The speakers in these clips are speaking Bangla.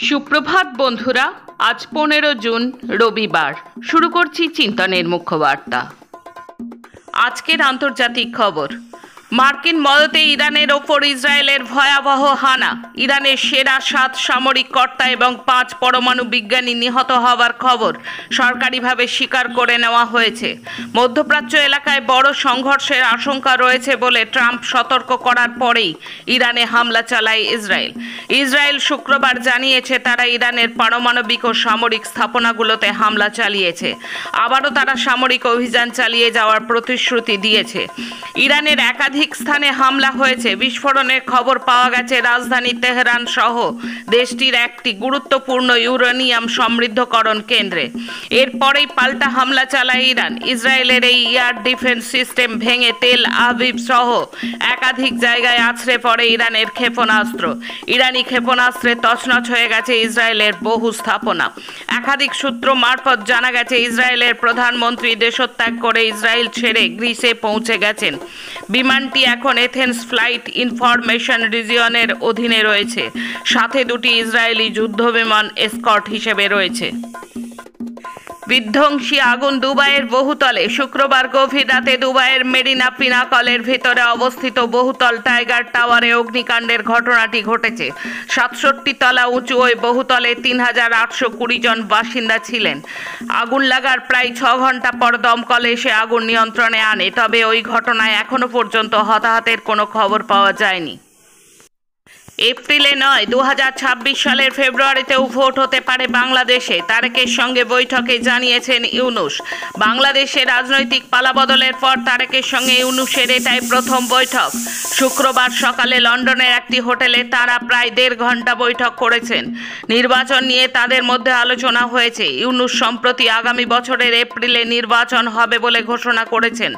সুপ্রভাত বন্ধুরা, আজ 15 জুন রবিবার। শুরু করছি চিন্তনের মুখ্য বার্তা। আজকের আন্তর্জাতিক খবর। মার্কিন মদতে ইরানের ওপর ইসরায়েলের ভয়াবহ হানা। ইরানের সেরা 7 সামরিক কর্তা এবং 5 পরমাণু বিজ্ঞানী নিহত হওয়ার খবর সরকারিভাবে স্বীকার করে নেওয়া হয়েছে। মধ্যপ্রাচ্য এলাকায় বড় সংঘর্ষের আশঙ্কা রয়েছে বলে ট্রাম্প সতর্ক করার পরেই ইরানে হামলা চালায় ইসরায়েল। ইসরায়েল শুক্রবার জানিয়েছে তারা ইরানের পারমাণবিক ও সামরিক স্থাপনাগুলোতে হামলা চালিয়েছে। আবারও তারা সামরিক অভিযান চালিয়ে যাওয়ার প্রতিশ্রুতি দিয়েছে। ইরানের একাধিক স্থানে হামলা হয়েছে। বিস্ফোরণের খবর পাওয়া গেছে রাজধানী তেহরান সহ দেশটির একটি গুরুত্বপূর্ণ ইউরেনিয়াম সমৃদ্ধকরণ কেন্দ্রে। এরপরেই পাল্টা হামলা চালায় ইরান। ইসরায়েলের এই এয়ার ডিফেন্স সিস্টেম ভেঙে তেল আভিভ সহ একাধিক জায়গায় আছড়ে পড়ে ইরানের ক্ষেপণাস্ত্র। ইরানি ক্ষেপণাস্ত্রে তছনছ হয়ে গেছে ইসরায়েলের বহু স্থাপনা। একাধিক সূত্র মারফত জানা গেছে ইসরায়েলের প্রধানমন্ত্রী দেশত্যাগ করে ইসরায়েল ছেড়ে গ্রিসে পৌঁছে গেছেন। বিমানটি এখন এথেন্স ফ্লাইট ইনফরমেশন রিজিয়নের অধীনে রয়েছে। সাথে 2টি ইসরায়েলি যুদ্ধবিমান এসকর্ট হিসেবে রয়েছে। বিধ্বংসী আগুন দুবাইয়ের বহুতলে। শুক্রবার গভীর রাতে দুবাইয়ের মেরিনা পিনাকলের ভিতরে অবস্থিত বহুতল টাইগার টাওয়ারে অগ্নিকাণ্ডের ঘটনাটি ঘটেছে। 67 তলা উঁচু ওই বহুতলে 3820 জন বাসিন্দা ছিলেন। আগুন লাগার প্রায় 6 ঘন্টা পর দমকল এসে আগুন নিয়ন্ত্রণে আনে। তবে ওই ঘটনায় এখনো পর্যন্ত হতাহতের কোনো খবর পাওয়া যায়নি। এপ্রিলে নয়, 2026 সালের ফেব্রুয়ারিতেও ভোট হতে পারে বাংলাদেশে। তারেকের সঙ্গে বৈঠকে জানিয়েছেন ইউনূস। বাংলাদেশে রাজনৈতিক পালাবদলের পর তারেকের সঙ্গে ইউনূসের এটাই প্রথম বৈঠক। শুক্রবার সকালে লন্ডনের একটি হোটেলে তারা প্রায় 1.5 ঘন্টা বৈঠক করেছেন। নির্বাচন নিয়ে তাদের মধ্যে আলোচনা হয়েছে। ইউনূস সম্প্রতি আগামী বছরের এপ্রিলে নির্বাচন হবে বলে ঘোষণা করেছেন।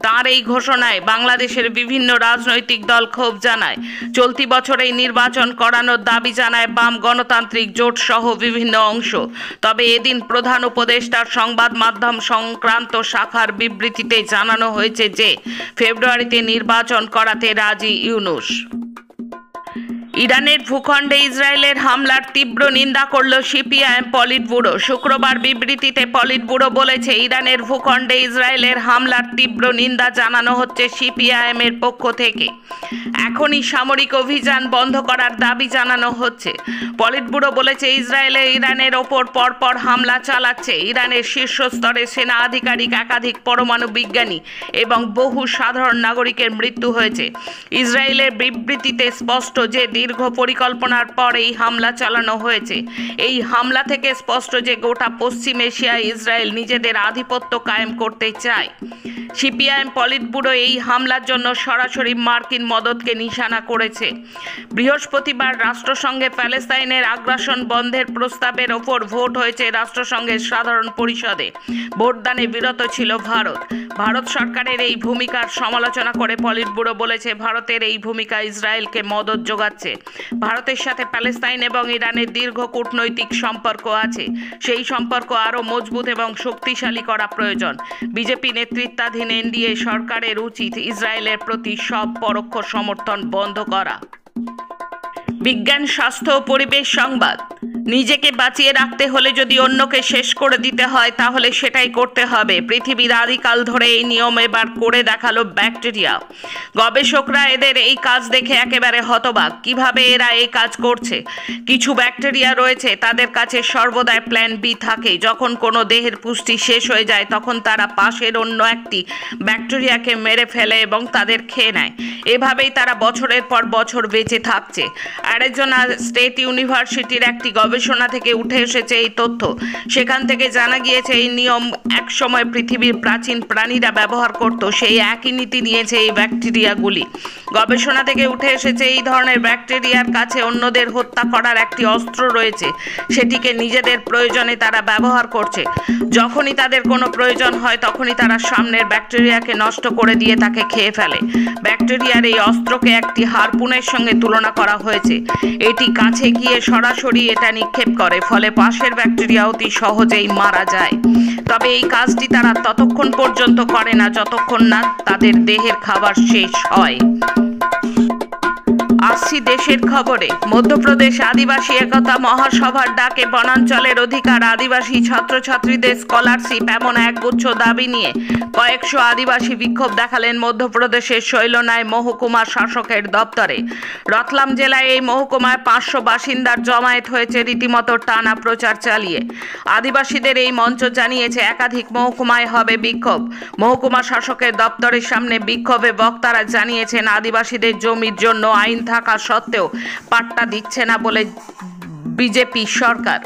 তার এই ঘোষণায় বাংলাদেশের বিভিন্ন রাজনৈতিক দল ক্ষোভ জানায়। চলতি বছরেই নির্বাচন করানোর দাবি জানায় বাম গণতান্ত্রিক জোট সহ বিভিন্ন অংশ। তবে এদিন প্রধান উপদেষ্টার সংবাদ মাধ্যম সংক্রান্ত শাখার বিবৃতিতে জানানো হয়েছে যে ফেব্রুয়ারিতে নির্বাচন করাতে রাজি ইউনূস। ইরানের ভূখণ্ডে ইসরায়েলের হামলার তীব্র নিন্দা করল সিপিআইএম পলিট ব্যুরো। শুক্রবার বিবৃতিতে পলিট ব্যুরো বলেছে ইরানের ভূখণ্ডে ইসরায়েলের হামলার তীব্র নিন্দা জানানো হচ্ছে সিপিআইএম এর পক্ষ থেকে। এখনই সামরিক অভিযান বন্ধ করার দাবি জানানো হচ্ছে। পলিট ব্যুরো বলেছে ইসরায়েলে ইরানের ওপর পরপর হামলা চালাচ্ছে। ইরানের শীর্ষস্তরের সেনা আধিকারিক, একাধিক পরমাণু বিজ্ঞানী এবং বহু সাধারণ নাগরিকের মৃত্যু হয়েছে। ইসরায়েলের বিবৃতিতে স্পষ্ট যে দীর্ঘ পরিকল্পনার পর এই হামলা চালানো হয়েছে। এই হামলা থেকে স্পষ্ট যে গোটা পশ্চিম এশিয়ায় ইসরায়েল নিজেদের আধিপত্য কায়েম করতে চায়। সিপিআইএম পলিট ব্যুরো এই হামলার জন্য সরাসরি মার্কিন মদতকে নিশানা করেছে। বৃহস্পতিবার রাষ্ট্রসংঘে প্যালেস্তাইনের আগ্রাসন বন্ধের প্রস্তাবের ওপর ভোট হয়েছে রাষ্ট্রসংঘের সাধারণ পরিষদে। ভোটদানে বিরত ছিল ভারত। ভারত সরকারের এই ভূমিকার সমালোচনা করে পলিট ব্যুরো বলেছে ভারতের এই ভূমিকা ইসরায়েলকে মদত যোগাচ্ছে। ভারতের সাথে প্যালেস্তাইন এবং ইরানের দীর্ঘ কূটনৈতিক সম্পর্ক আছে। সেই সম্পর্ক আরও মজবুত এবং শক্তিশালী করা প্রয়োজন। বিজেপি নেতৃত্বাধীন এনডিএ সরকারের উচিত ইসরায়েলের প্রতি সব পরোক্ষ সমর্থন বন্ধ করা। বিজ্ঞান, স্বাস্থ্য ও পরিবেশ সংবাদ। নিজেকে বাঁচিয়ে রাখতে হলে যদি অন্যকে শেষ করে দিতে হয় তাহলে সেটাই করতে হবে। পৃথিবীর আদিকাল ধরে এই নিয়ম এবার করে দেখালো ব্যাকটেরিয়া। গবেষকরা এদের এই কাজ দেখে একেবারে হতবাক। কিভাবে এরা এই কাজ করছে? কিছু ব্যাকটেরিয়া রয়েছে, তাদের কাছে সর্বদাই প্ল্যান বি থাকে। যখন কোনো দেহের পুষ্টি শেষ হয়ে যায় তখন তারা পাশের অন্য একটি ব্যাকটেরিয়াকে মেরে ফেলে এবং তাদের খেয়ে নেয়। এভাবেই তারা বছরের পর বছর বেঁচে থাকছে। অ্যারিজোনা স্টেট ইউনিভার্সিটির একটি গবেষণা থেকে উঠে এসেছে এই তথ্য। সেখান থেকে জানা গিয়েছে এই নিয়ম একসময় পৃথিবীর প্রাচীন প্রাণীরা ব্যবহার করত। সেই একই নীতি নিয়েছে এই ব্যাকটেরিয়াগুলি। গবেষণা থেকে উঠে এসেছে এই ধরনের ব্যাকটেরিয়ার কাছে অন্যদের হত্যা করার একটি অস্ত্র রয়েছে। সেটিকে নিজেদের প্রয়োজনে তারা ব্যবহার করছে। যখনই তাদের কোনো প্রয়োজন হয় তখনই তারা সামনের ব্যাকটেরিয়াকে নষ্ট করে দিয়ে তাকে খেয়ে ফেলে। ব্যাকটেরিয়ার এই অস্ত্রকে একটি হারপুনের সঙ্গে তুলনা করা হয়েছে। এটি কাছে গিয়ে সরাসরি এটা নিক্ষেপ করে, ফলে পাশের ব্যাকটেরিয়া অতি সহজেই মারা যায়। তবে এই কাজটি তারা ততক্ষণ পর্যন্ত করে না যতক্ষণ না তাদের দেহের খাবার শেষ হয়। আসছি দেশের খবরে। মধ্যপ্রদেশ আদিবাসী একতা মহাসভার ডাকে বনাঞ্চলের অধিকার, আদিবাসী ছাত্রছাত্রীদের স্কলারশিপ এমন একগুচ্ছ দাবি নিয়ে কয়েকশো আদিবাসী বিক্ষোভ দেখালেন মধ্যপ্রদেশের শৈলনায় মহকুমা শাসকের দপ্তরে। রতলাম জেলায় এই মহকুমায় 500 বাসিন্দার জমায়েত হয়েছে রীতিমতো টানা প্রচার চালিয়ে। আদিবাসীদের এই মঞ্চ জানিয়েছে একাধিক মহকুমায় হবে বিক্ষোভ। মহকুমা শাসকের দপ্তরের সামনে বিক্ষোভে বক্তারা জানিয়েছেন আদিবাসীদের জমির জন্য আইন থাকা সত্ত্বেও পাট্টা দিচ্ছে না বলে বিজেপি সরকার।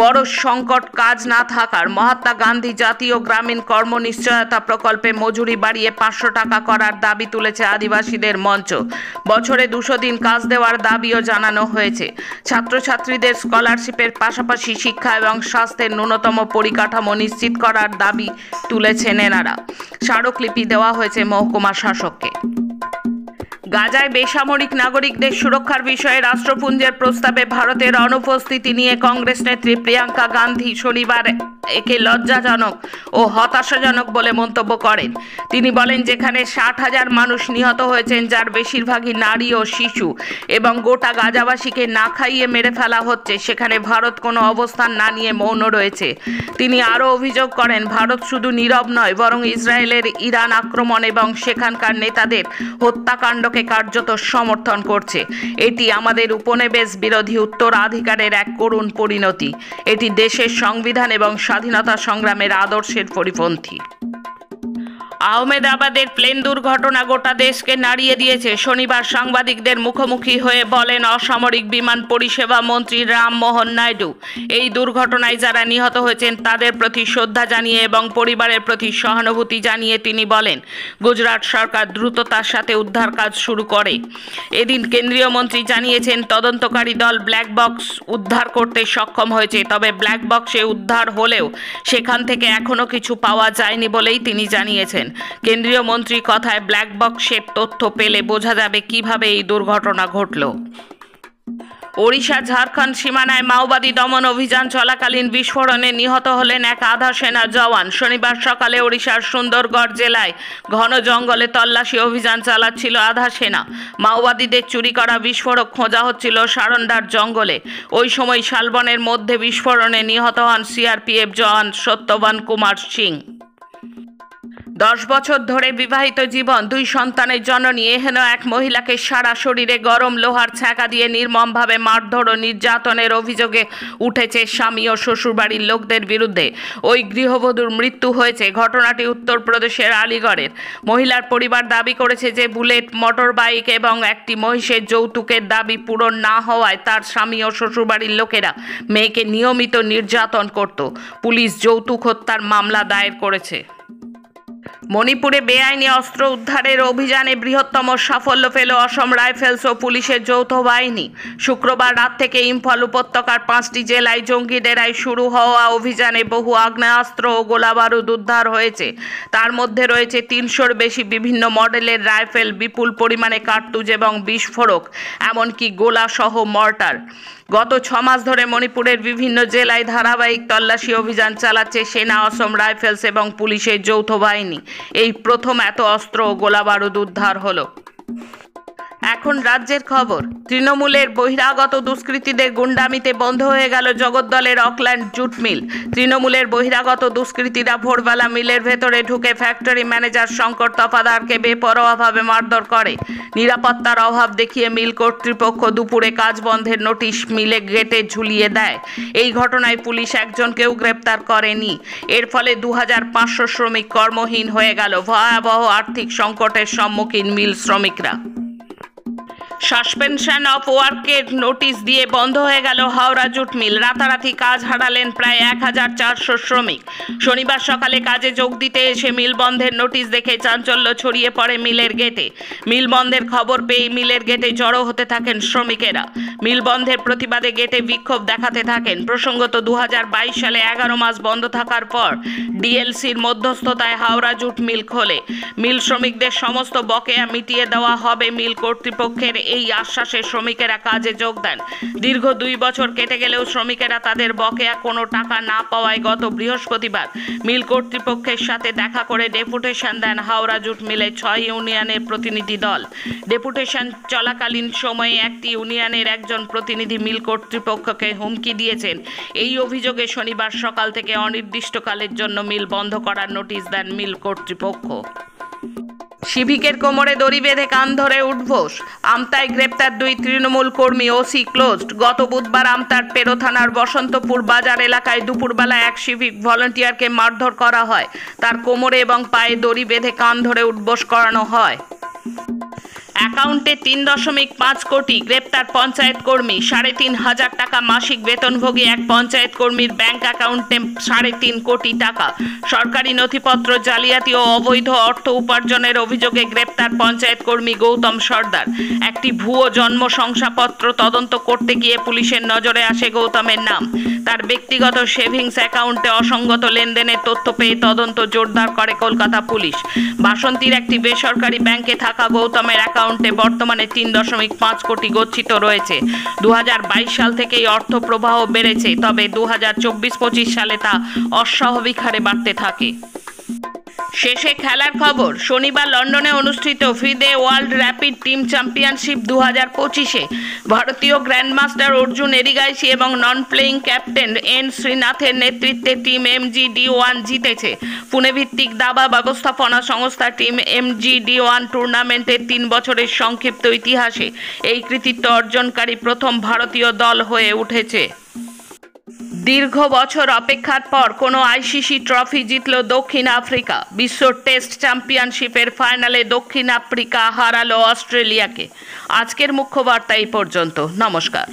বড় সংকট কাজ না থাকার মহাত্মা গান্ধী জাতীয় গ্রামীণ কর্মনিশ্চয়তা প্রকল্পে মজুরি বাড়িয়ে 500 টাকা করার দাবি তুলেছে আদিবাসীদের মঞ্চ। বছরে 200 দিন কাজ দেওয়ার দাবিও জানানো হয়েছে। ছাত্রছাত্রীদের স্কলারশিপের পাশাপাশি শিক্ষা এবং স্বাস্থ্যের ন্যূনতম পরিকাঠামো নিশ্চিত করার দাবি তুলেছেন এনারা। স্মারকলিপি দেওয়া হয়েছে মহকুমা শাসককে। গাজায় বেসামরিক নাগরিকদের সুরক্ষার বিষয়ে রাষ্ট্রপুঞ্জের প্রস্তাবে ভারতের অনুপস্থিতি নিয়ে কংগ্রেস নেত্রী প্রিয়াঙ্কা গান্ধী শনিবার একে লজ্জাজনক ও হতাশাজনক বলে মন্তব্য করেন। তিনি বলেন, যেখানে 60,000 মানুষ নিহত হয়েছেন, যার বেশিরভাগই নারী ও শিশু, এবং গোটা গাজাবাসীকে না খাইয়ে মেরে ফেলা হচ্ছে, সেখানে ভারত কোনো অবস্থান না নিয়ে মৌন রয়েছে। তিনি আরও অভিযোগ করেন, ভারত শুধু নীরব নয়, বরং ইসরায়েলের ইরান আক্রমণ এবং সেখানকার নেতাদের হত্যাকাণ্ডকে কার্যত সমর্থন করছে। এটি আমাদের উপনিবেশ বিরোধী উত্তরাধিকারের এক করুণ পরিণতি। এটি দেশের সংবিধান এবং স্বাধীনতা সংগ্রামের আদর্শের পরিপন্থী। আহমেদাবাদের প্লেন দুর্ঘটনা গোটা দেশকে নাড়িয়ে দিয়েছে। শনিবার সাংবাদিকদের মুখোমুখি হয়ে বলেন অসামরিক বিমান পরিষেবা মন্ত্রী রামমোহন নাইডু, এই দুর্ঘটনায় যারা নিহত হয়েছেন তাদের প্রতি শ্রদ্ধা জানিয়ে এবং পরিবারের প্রতি সহানুভূতি জানিয়ে তিনি বলেন, গুজরাট সরকার দ্রুততার সাথে উদ্ধার কাজ শুরু করে। এদিন কেন্দ্রীয় মন্ত্রী জানিয়েছেন, তদন্তকারী দল ব্ল্যাক বক্স উদ্ধার করতে সক্ষম হয়েছে, তবে ব্ল্যাক বক্সে উদ্ধার হলেও সেখান থেকে এখনও কিছু পাওয়া যায়নি বলেই তিনি জানিয়েছেন। কেন্দ্রীয় মন্ত্রী কথায়, ব্ল্যাক বক্সের তথ্য পেলে বোঝা যাবে কিভাবে এই দুর্ঘটনা ঘটল। ওড়িশা ঝাড়খণ্ড সীমানায় মাওবাদী দমন অভিযান চলাকালীন বিস্ফোরণে নিহত হলেন এক আধা সেনা জওয়ান। শনিবার সকালে ওড়িশার সুন্দরগড় জেলায় ঘন জঙ্গলে তল্লাশি অভিযান চালাচ্ছিল আধা সেনা। মাওবাদীদের চুরি করা বিস্ফোরক খোঁজা হচ্ছিল সারন্ডার জঙ্গলে। ওই সময় শালবনের মধ্যে বিস্ফোরণে নিহত হন সিআরপিএফ জওয়ান সত্যবান কুমার সিং। 10 বছর ধরে বিবাহিত জীবন, 2 সন্তানের জননী এহেন এক মহিলাকে সারা শরীরে গরম লোহার ছ্যাঁকা দিয়ে নির্মমভাবে মারধর ও নির্যাতনের অভিযোগে উঠেছে স্বামী ও শ্বশুরবাড়ির লোকদের বিরুদ্ধে। ওই গৃহবধূর মৃত্যু হয়েছে। ঘটনাটি উত্তরপ্রদেশের আলিগড়ের। মহিলার পরিবার দাবি করেছে যে বুলেট, মোটর বাইক এবং একটি মহিষের যৌতুকের দাবি পূরণ না হওয়ায় তার স্বামী ও শ্বশুরবাড়ির লোকেরা মেয়েকে নিয়মিত নির্যাতন করত। পুলিশ যৌতুক হত্যার মামলা দায়ের করেছে। মণিপুরে বেআইনি অস্ত্র উদ্ধারের অভিযানে বৃহত্তম সাফল্য পেল অসম রাইফেলস ও পুলিশের যৌথ বাহিনী। শুক্রবার রাত থেকে ইম্ফল উপত্যকার 5টি জেলায় জঙ্গি ডেরায় শুরু হওয়া অভিযানে বহু আগ্নেয়াস্ত্র ও গোলাবারুদ উদ্ধার হয়েছে। তার মধ্যে রয়েছে 300-র বেশি বিভিন্ন মডেলের রাইফেল, বিপুল পরিমাণে কার্তুজ এবং বিস্ফোরক, এমনকি গোলাসহ মর্টার। গত 6 মাস ধরে মণিপুরের বিভিন্ন জেলায় ধারাবাহিক তল্লাশি অভিযান চালাচ্ছে সেনা, অসম রাইফেলস এবং পুলিশের যৌথ বাহিনী। এই প্রথম এত অস্ত্র ও গোলাবারুদ উদ্ধার হলো। এখন রাজ্যের খবর। তৃণমূলের বহিরাগত দুষ্কৃতীদের গুন্ডামিতে বন্ধ হয়ে গেল জগদ্দলের অকল্যান্ড জুট মিল। তৃণমূলের বহিরাগত দুষ্কৃতীরা ভোরবেলা মিলের ভেতরে ঢুকে ফ্যাক্টরি ম্যানেজার শঙ্কর তপাদারকে বেপরোয়াভাবে মারধর করে। নিরাপত্তার অভাব দেখিয়ে মিল কর্তৃপক্ষ দুপুরে কাজ বন্ধের নোটিশ মিলে গেটে ঝুলিয়ে দেয়। এই ঘটনায় পুলিশ একজনকেও গ্রেপ্তার করেনি। এর ফলে 2500 শ্রমিক কর্মহীন হয়ে গেল। ভয়াবহ আর্থিক সংকটের সম্মুখীন মিল শ্রমিকরা। সাসপেনশন অফ ওয়ার্কের নোটিশ দিয়ে বন্ধ হয়ে গেল হাওড়া জুট মিল। রাতারাতি কাজ হারালেন প্রায় 1400 শ্রমিক। শনিবার সকালে কাজে যোগ দিতে এসে মিল বন্ধের নোটিশ দেখে চাঞ্চল্য ছড়িয়ে পড়ে মিলের গেটে। মিল বন্ধের খবর পেয়ে মিলের গেটে জড়ো হতে থাকেন শ্রমিকেরা। মিল বন্ধের প্রতিবাদে গেটে বিক্ষোভ দেখাতে থাকেন। প্রসঙ্গত 2022 সালে 11 মাস বন্ধ থাকার পর ডিএলসির মধ্যস্থতায় হাওড়া জুট মিল খোলে। মিল শ্রমিকদের সমস্ত বকেয়া মিটিয়ে দেওয়া হবে মিল কর্তৃপক্ষের এই আশ্বাসে শ্রমিকেরা কাজে যোগ দেন। দীর্ঘ 2 বছর কেটে গেলেও শ্রমিকেরা তাদের বকেয়া কোনো টাকা না পাওয়ায় গত বৃহস্পতিবার মিল কর্তৃপক্ষের সাথে দেখা করে ডেপুটেশন দেন হাওড়া জুট মিলে 6 ইউনিয়নের প্রতিনিধি দল। ডেপুটেশন চলাকালীন সময়ে একটি ইউনিয়নের একজন প্রতিনিধি মিল কর্তৃপক্ষকে হুমকি দিয়েছেন। এই অভিযোগে শনিবার সকাল থেকে অনির্দিষ্টকালের জন্য মিল বন্ধ করার নোটিশ দেন মিল কর্তৃপক্ষ। সিভিকের কোমরে দড়ি বেঁধে কান ধরে উঠবোস। আমতায় গ্রেপ্তার 2 তৃণমূল কর্মী, ওসি ক্লোজড। গত বুধবার আমতার পেরো থানার বসন্তপুর বাজার এলাকায় দুপুরবেলা এক সিভিক ভলান্টিয়ারকে মারধর করা হয়। তার কোমরে এবং পায়ে দড়ি বেঁধে কান ধরে উঠবোস করানো হয়। অ্যাকাউন্টে 3.5 কোটি। গ্রেপ্তার পঞ্চায়েত কর্মী। 3,500 টাকা মাসিক বেতনভোগী এক পঞ্চায়েত কর্মীর ব্যাংক অ্যাকাউন্টে 3.5 কোটি টাকা। সরকারি নথিপত্র জালিয়াতি ও অবৈধ অর্থ উপার্জনের অভিযোগে গ্রেপ্তার পঞ্চায়েত কর্মী গৌতম সর্দার। একটি ভুয়ো জন্ম শংসাপত্র তদন্ত করতে গিয়ে পুলিশের নজরে আসে গৌতমের নাম। তার ব্যক্তিগত সেভিংস অ্যাকাউন্টে অসঙ্গত লেনদেনের তথ্য পেয়ে তদন্ত জোরদার করে কলকাতা পুলিশ। বাসন্তীর একটি বেসরকারি ব্যাংকে থাকা গৌতমের অ্যাকাউন্টে বর্তমানে 3.5 কোটি গচ্ছিত রয়েছে। 2022 সাল থেকেই অর্থ প্রবাহ বেড়েছে, তবে 2024-25 সালে তা অস্বাভাবিক হারে বাড়তে থাকে। শেষে খেলার খবর। শনিবার লন্ডনে অনুষ্ঠিত FIDE world rapid team championship 2025-এ ভারতীয় গ্র্যান্ডমাস্টার অর্জুন এরিগাইসি এবং নন প্লেইং ক্যাপ্টেন এন শ্রীনাথের নেতৃত্বে টিম MGD1 জিতেছে। পুনে ভিত্তিক দাবা ব্যবস্থাপনা সংস্থা টিম MGD1 টুর্নামেন্টের 3 বছরের সংক্ষিপ্ত ইতিহাসে এই কৃতিত্ব অর্জনকারী প্রথম ভারতীয় দল হয়ে উঠেছে। দীর্ঘ বছর অপেক্ষার পর কোনো আইসিসি ট্রফি জিতল দক্ষিণ আফ্রিকা। বিশ্ব টেস্ট চ্যাম্পিয়নশিপের ফাইনালে দক্ষিণ আফ্রিকা হারালো অস্ট্রেলিয়াকে। আজকের মুখ্য বার্তা এই পর্যন্ত। নমস্কার।